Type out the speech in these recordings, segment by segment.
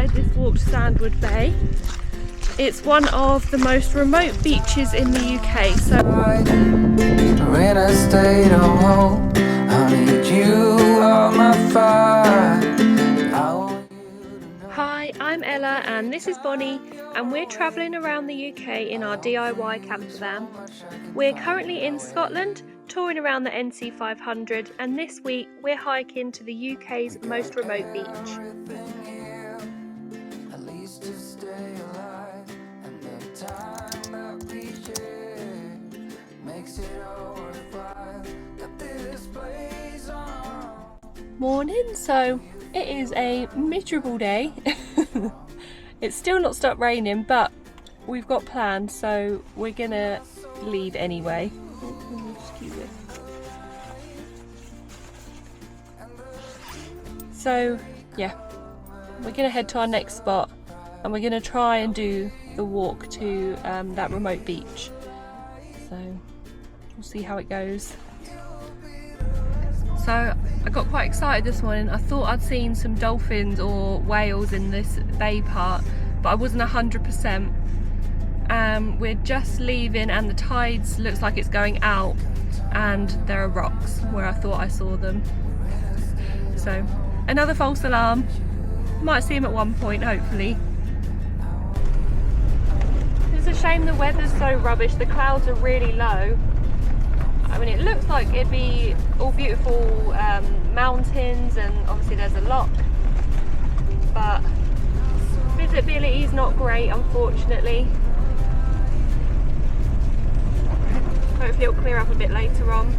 started this walk to Sandwood Bay. It's one of the most remote beaches in the UK, so when I stayed home, I need you on my fire. Hi, I'm Ella and this is Bonnie, and we're travelling around the UK in our DIY campervan. We're currently in Scotland, touring around the NC500, and this week we're hiking to the UK's most remote beach. Morning, so it is a miserable day. It's still not stopped raining, but we've got plans, so we're gonna leave anyway. So yeah, we're gonna head to our next spot and we're gonna try and do the walk to that remote beach. So we'll see how it goes. So I got quite excited this morning. I thought I'd seen some dolphins or whales in this bay part, but I wasn't 100%. We're just leaving and the tides looks like it's going out, and there are rocks where I thought I saw them. So another false alarm. Might see them at one point, hopefully. It's a shame the weather's so rubbish. The clouds are really low. I mean, it looks like it'd be all beautiful mountains, and obviously there's a loch, but visibility is not great, unfortunately. Hopefully it'll clear up a bit later on.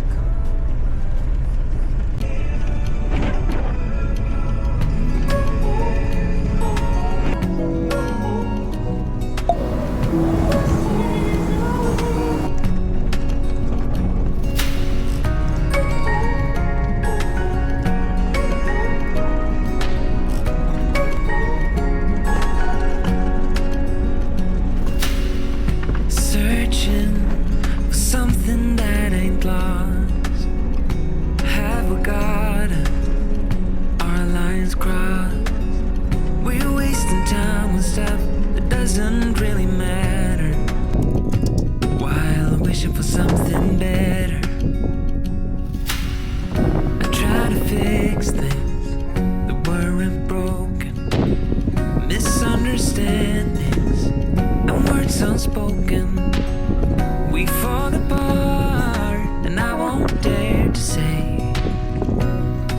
We fall apart, and I won't dare to say,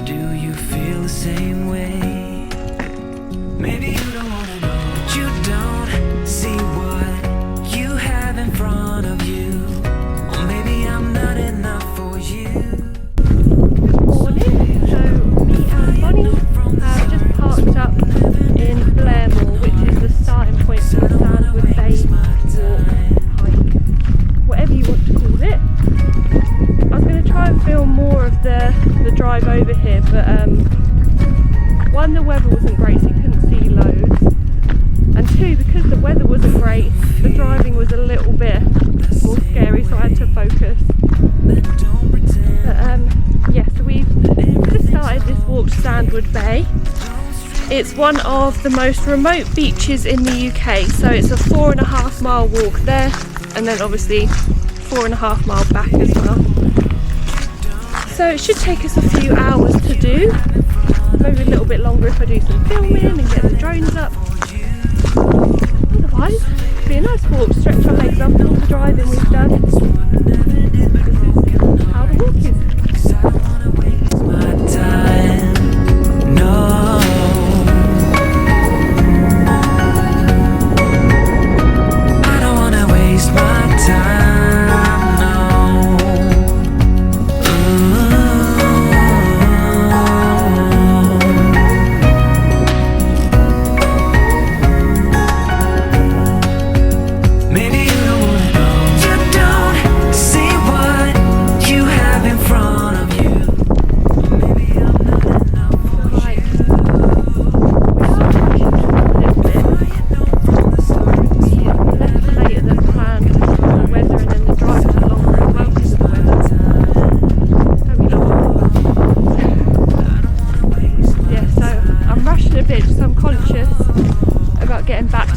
do you feel the same way? Maybe you don't wanna know, but you don't see what you have in front of you, or maybe I'm not enough for you. Good morning. So me and Bonnie have just parked up in Blairmore, which is the starting point for the Sandwood Bay walk, hike, whatever you want to call it. I was going to try and film more of the drive over here, but one, the weather wasn't great, so you couldn't see loads, and two, because the weather wasn't great, the driving was a little bit more scary, so I had to focus. But yeah, so we've just started this walk to Sandwood Bay. It's one of the most remote beaches in the UK, so it's a 4.5 mile walk there, and then obviously 4.5 mile back as well. So it should take us a few hours to do, maybe a little bit longer if I do some filming and get the drones up. Otherwise, it'll be a nice walk, stretch our legs after all the driving we've done. This is how the walk is.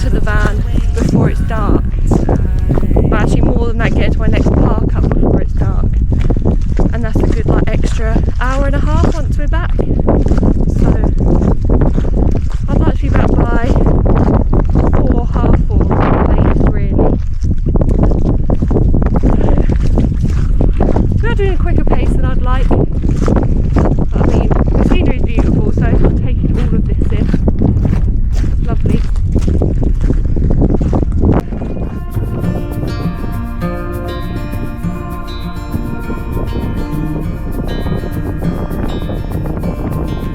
to the van before it's dark. But actually more than that, getting to my next park up before it's dark. And that's a good like extra hour and a half once we're back. So I'd like to be back by 4, half 4 latest really. We are doing a quicker pace than I'd like. But I mean, the scenery is beautiful, so I'm taking all of this in. It's lovely.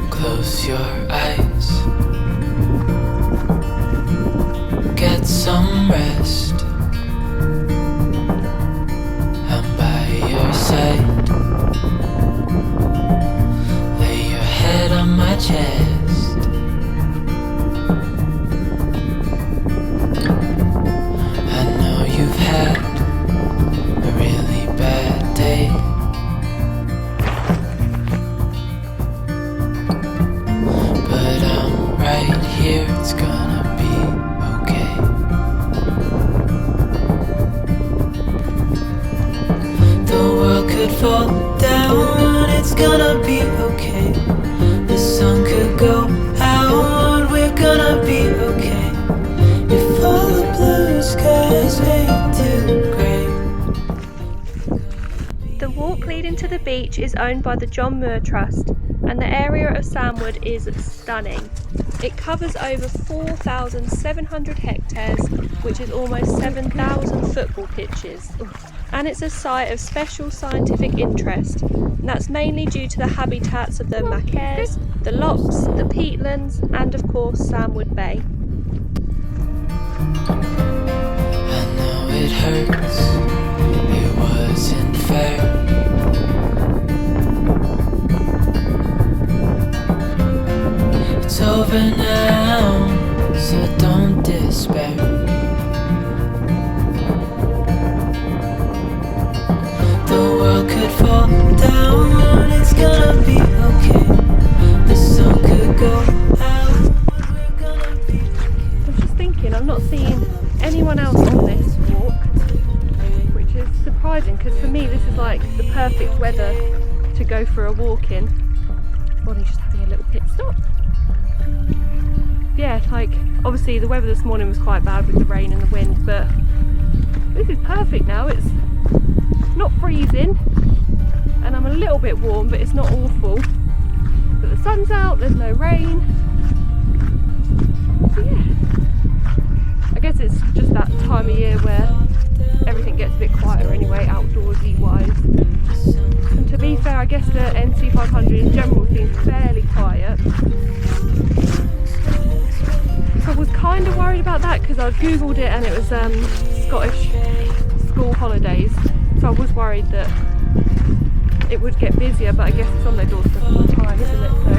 Close your eyes, get some rest. I'm by your side, lay your head on my chest. I know you've had a really bad day, but I'm right here, it's gonna be okay. The world could fall down, it's gonna be okay. The sun could go out, we're gonna be okay. If all the blue skies ain't too gray. The walk leading to the beach is owned by the John Muir Trust, and the area of Sandwood is stunning. It covers over 4,700 hectares, which is almost 7,000 football pitches. And it's a site of special scientific interest, and that's mainly due to the habitats of the macaques, the lochs, the peatlands, and of course Sandwood Bay. I know it hurts, it wasn't fair. It's over now, so don't despair. The world could fall down, it's gonna be okay. The sun could go out, we're gonna be okay. I was just thinking, I'm not seeing anyone else on this walk, which is surprising because for me this is like the perfect weather to go for a walk in. Bonnie's just having a little pit stop. Yeah, like obviously the weather this morning was quite bad with the rain and the wind, but this is perfect now. It's not freezing and I'm a little bit warm, but it's not awful. But the sun's out, there's no rain. So yeah, I guess it's just that time of year where everything gets a bit quieter anyway, outdoorsy wise. And to be fair, I guess the NC500 in general seems fairly quiet. I was kind of worried about that because I googled it and it was Scottish school holidays, so I was worried that it would get busier, but I guess it's on their doorstep all the time, isn't it? So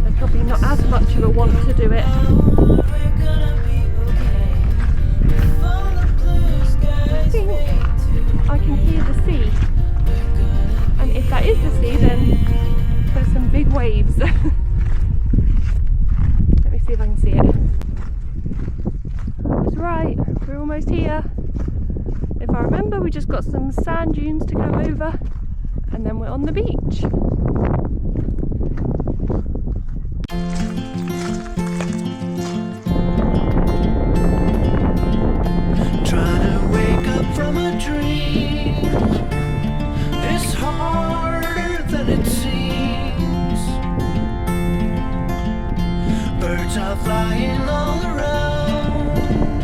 there's probably not as much of a want to do it. I think I can hear the sea, and if that is the sea, then there's some big waves. See if I can see it. I was right, we're almost here. If I remember, we just got some sand dunes to go over and then we're on the beach. Trying to wake up from a dream is harder than it seems. Birds are flying all around,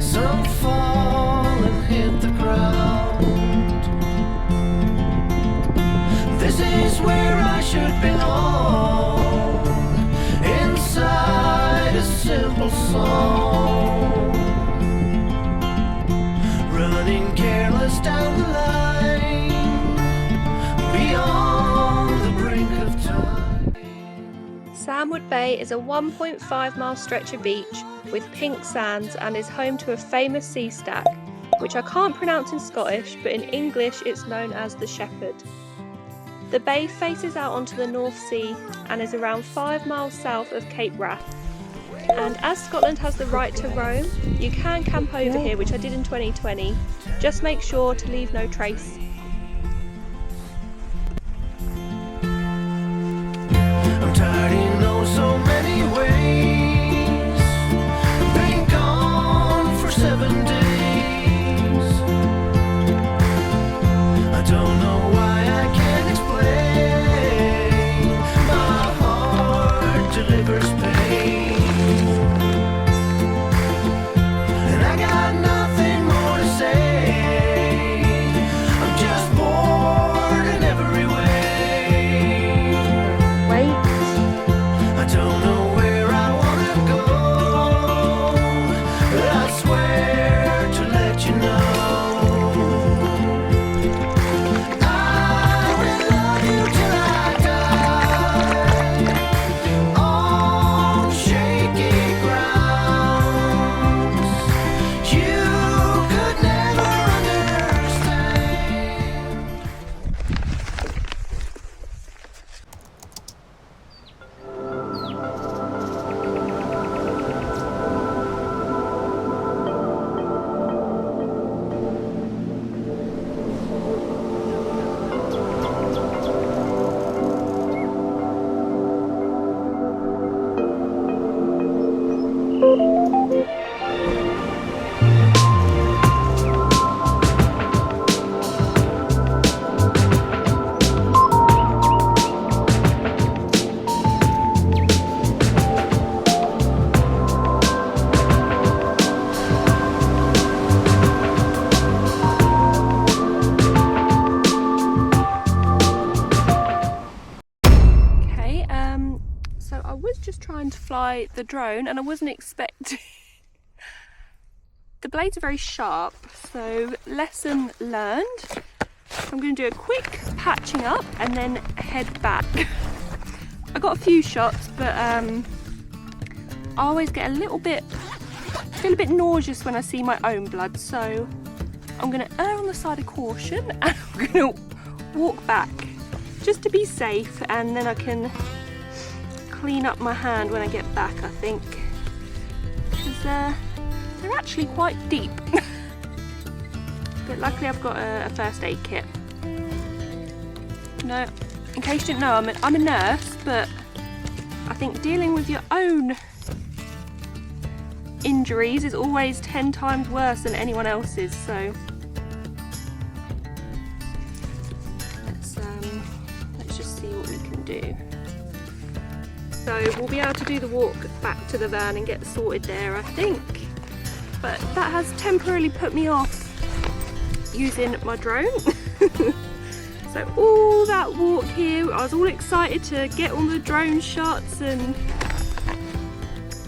some fall and hit the ground. This is where I should belong, inside a simple song, running careless down the line, beyond the brink of time. Sandwood Bay is a 1.5 mile stretch of beach with pink sands and is home to a famous sea stack, which I can't pronounce in Scottish, but in English it's known as the Shepherd. The bay faces out onto the North Sea and is around 5 miles south of Cape Wrath. And as Scotland has the right to roam, you can camp over here, which I did in 2020. Just make sure to leave no trace. I'm tired in oh so many ways. Been gone for 7 days. I don't know why I can't explain. My heart delivers pain, and I got nothing more to say. I'm just bored in every way. Wait. I don't know where I wanna go, but I swear to let you know I will love you till I die on shaky grounds. You could never understand. Okay, so I was just trying to fly the drone and I wasn't expecting... The blades are very sharp, so lesson learned. I'm going to do a quick patching up and then head back. I got a few shots, but I always get feel a bit nauseous when I see my own blood, so I'm going to err on the side of caution and I'm going to walk back just to be safe, and then I can clean up my hand when I get back, I think, because they're actually quite deep. But luckily I've got a first aid kit. No, in case you didn't know, I'm a nurse, but I think dealing with your own injuries is always 10 times worse than anyone else's, so let's just see what we can do. So we'll be able to do the walk back to the van and get sorted there, I think. But that has temporarily put me off using my drone. So all that walk here, I was all excited to get all the drone shots, and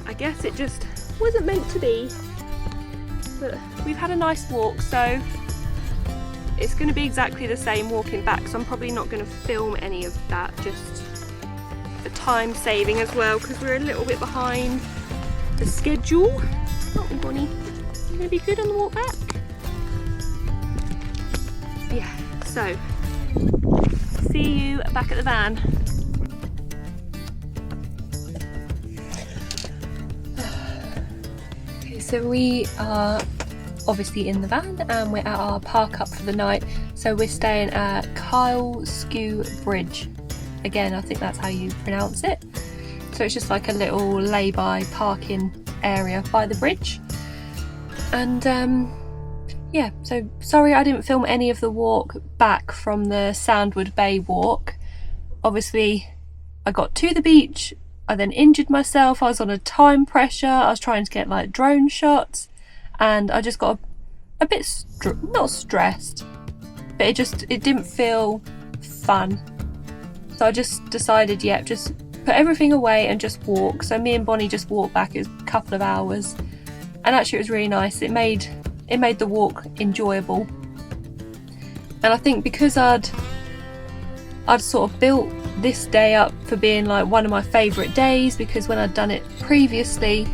I guess it just wasn't meant to be. But we've had a nice walk, so it's going to be exactly the same walking back, so I'm probably not going to film any of that, just for time saving as well, because we're a little bit behind the schedule. Aren't we, Bonnie? You going to be good on the walk back? Yeah, so see you back at the van. Okay, so we are obviously in the van and we're at our park up for the night. So we're staying at Kyle Skew Bridge. Again, I think that's how you pronounce it. So it's just like a little lay-by parking area by the bridge. And yeah, so sorry I didn't film any of the walk back from the Sandwood Bay walk. Obviously I got to the beach, I then injured myself, I was on a time pressure, I was trying to get like drone shots, and I just got a bit not stressed, but it didn't feel fun. So I just decided, yeah, just put everything away and just walk. So me and Bonnie just walked back. It was a couple of hours, and actually it was really nice. It made the walk enjoyable. And I think because I'd sort of built this day up for being like one of my favourite days, because when I'd done it previously,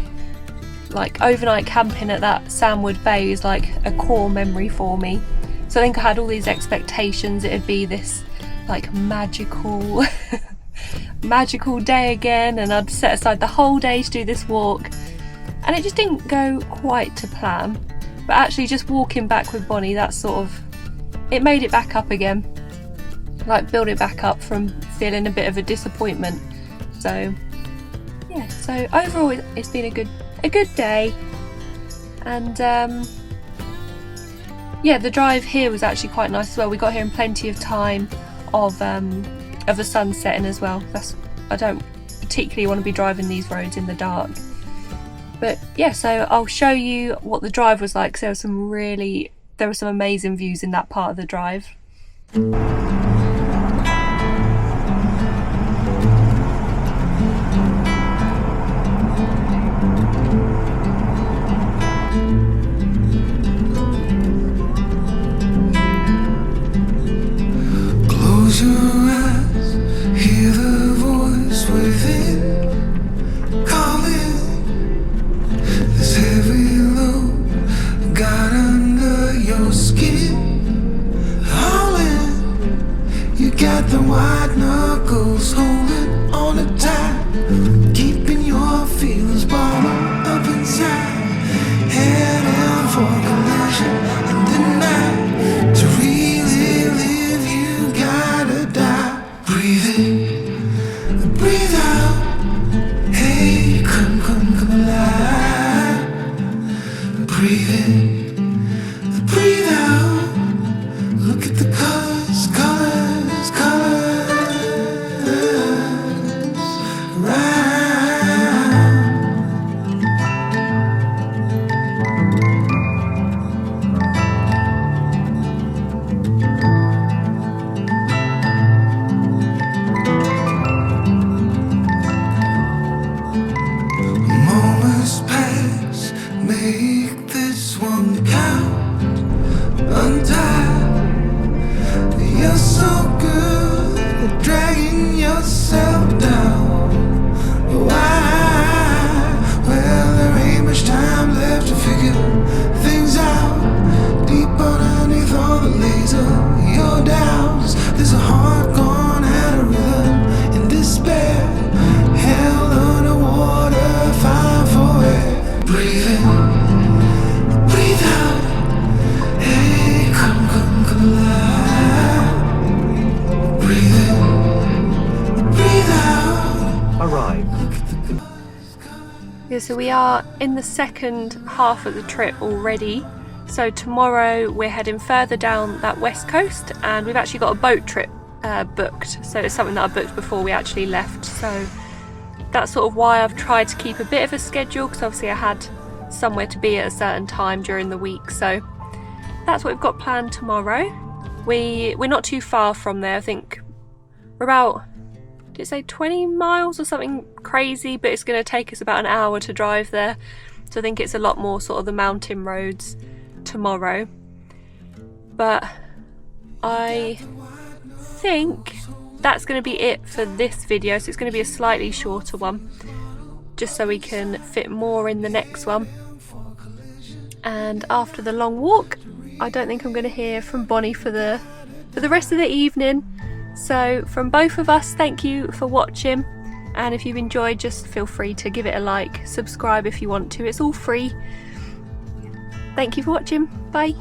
like overnight camping at that Sandwood Bay is like a core memory for me. So I think I had all these expectations it'd be this like magical magical day again, and I'd set aside the whole day to do this walk, and it just didn't go quite to plan. But actually just walking back with Bonnie, that sort of, it made it back up again, like build it back up from feeling a bit of a disappointment. So yeah, so overall it's been a good day. And yeah, the drive here was actually quite nice as well. We got here in plenty of time of the sun setting as well. I don't particularly want to be driving these roads in the dark. But yeah, so I'll show you what the drive was like, because there were some amazing views in that part of the drive. Close your eyes, hear the voice within, calling. This heavy load got under your skin, howling. You got the white knuckles holding on it tight, keeping your feelings bottled up inside. Heading for collision in the night. To really live, you gotta die. Breathe in, breathe out. Hey, come alive. Breathe in, breathe out. Look at the colors, colors, colors. Right. Moments pass, make this one count. Untie. You're so good at dragging yourself down. Why? Well, there ain't much time left to figure things out. Deep underneath all the laser, your doubts. There's a heart gone out of rhythm in despair. Hell underwater, fine for it. Breathe in, breathe out. Hey, come alive. Breathe in, breathe out. Arrived. Yeah, so we are in the second half of the trip already. So tomorrow we're heading further down that west coast, and we've actually got a boat trip booked. So it's something that I booked before we actually left. So that's sort of why I've tried to keep a bit of a schedule, because obviously I had somewhere to be at a certain time during the week. So that's what we've got planned tomorrow. We're not too far from there. I think we're about, did it say 20 miles or something crazy, but it's going to take us about an hour to drive there. So I think it's a lot more sort of the mountain roads tomorrow. But I think that's going to be it for this video. So it's going to be a slightly shorter one, just so we can fit more in the next one. And after the long walk, I don't think I'm going to hear from Bonnie for the rest of the evening. So from both of us, thank you for watching, and if you've enjoyed, just feel free to give it a like, subscribe if you want to, it's all free. Thank you for watching, bye.